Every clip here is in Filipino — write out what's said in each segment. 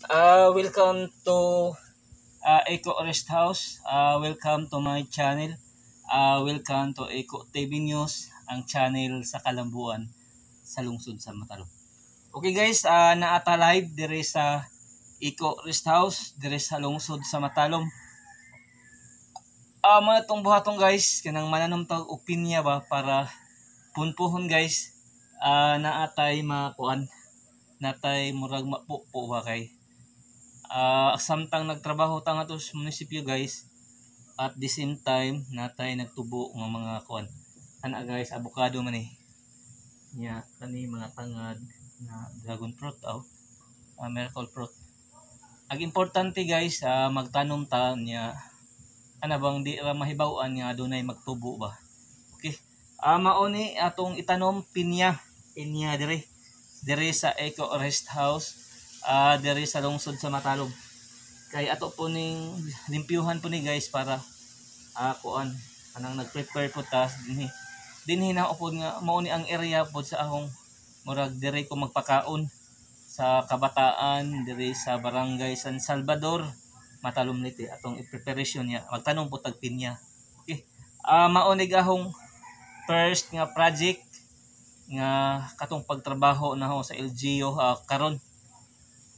Welcome to Eco Rest House. Welcome to my channel. Welcome to Eco TV News, ang channel sa Kalambuan sa lungsod sa Matalom. Okay guys, naata live dire sa Eco Rest House dire sa lungsod sa Matalom. Mga itong buhaton guys, kanang mananom tag opinya ba para punpuhon guys, naatay makuan, natay murag mapupo ba kay samtang nagtrabaho ta nga to sa munisipyo guys, at the same time natay nagtubo ng mga kuan ana guys, avocado man nya kani mga tangad na dragon fruit miracle fruit. Ang importante guys, magtanom ta nya ana bang di ra mahibaw-an nga adunay magtubo ba. Okay, mao ni atong itanom pinya dire sa Eco Rest House, dire sa lungsod sa Matalom. Kay ato po ning limpyuhan po ni guys para kuan kanang nag-prepare po ta dinhi na upod nga mao ni ang area po sa akong murag dire ko magpakaon sa kabataan dire sa barangay San Salvador, Matalom Leyte. Atong i-preparation niya magtanong po tag pinya. Okay, mao ni gahong first nga project nga katong pagtrabaho na ho sa LGU karon.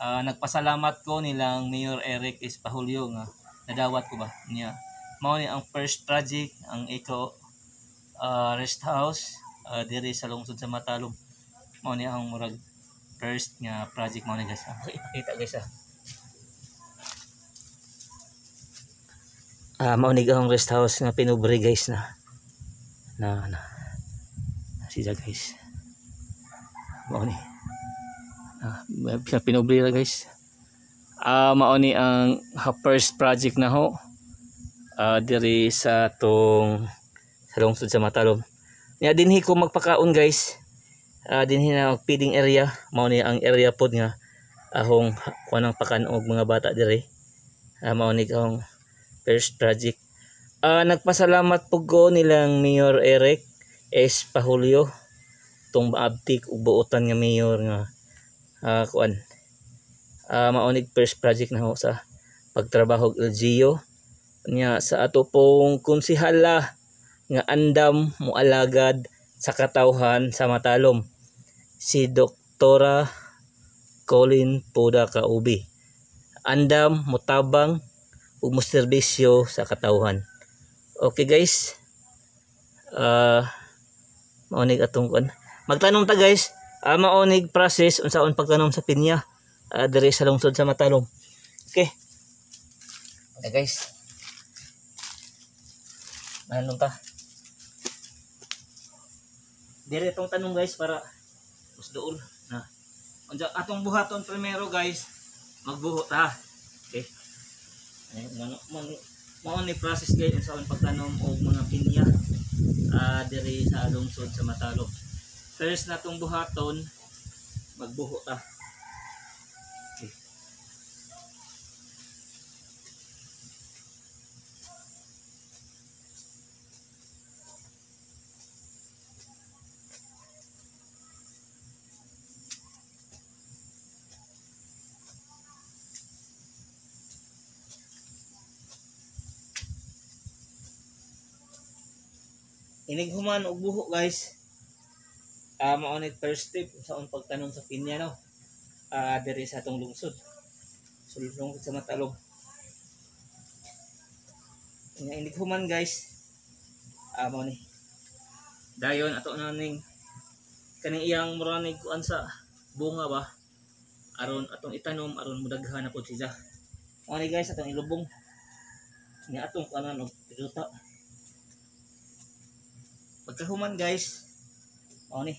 Nagpasalamat ko nilang Mayor Eric Espahulio nga nadawat ko ba niya. Mao ni ang first project ang Eco Rest House diri sa lungsod sa Matalom. Mao ni ang murag first nga project mao ni guys. Ipakita guys mao ni ang rest house nga pinubre guys na siya guys. Mao ni pinubli na guys. Mao ni ang first project na ho diri sa tong sa lungsod sa Matalom. Nya dinhi ko magpakaon guys. Dinhi na feeding area. Mao ni ang area pod nga ahong kuanang pakanog mga bata diri. Mao ni ang first project. Nagpasalamat pug ko nilang Mayor Eric Espahulio tong maabtik ug buotan nga mayor nga kuan maonig first project na ho sa pagtrabaho LGU nya sa ato pong konsihala nga andam moalagad sa katawhan sa Matalom, si Doktora Colin Puda Kaubi. Andam motabang ug moserbisyo sa katawhan. Okay guys, maonig atong kuan magtanom ta guys. Maonig process unsaon pagtanom sa pinya diri sa lungsod sa Matalom. Okay. Okay guys. Manom ta. Dire tong tanong guys para usdool na. Unsa atong buhaton primero guys, magbuhot ha. Okay. Mao ni process guys unsaon pagtanom og mga pinya diri sa lungsod sa Matalom. First na itong buhaton, magbuhot okay. Inighuman og buho guys. Mao ni first step sa pagtanom sa pinya no. Diri sa atong lungsod. Lungsod sa Matalom. Nya inighuman guys. Mao ni. Dayon ato na ning kaning iyang muranig kuan sa bunga ba. Aron atong itanom aron mudaghan na pud siya. Mao ni guys atong ilubong. Nya atong kanan og piduta. Pagkahuman guys, mao ni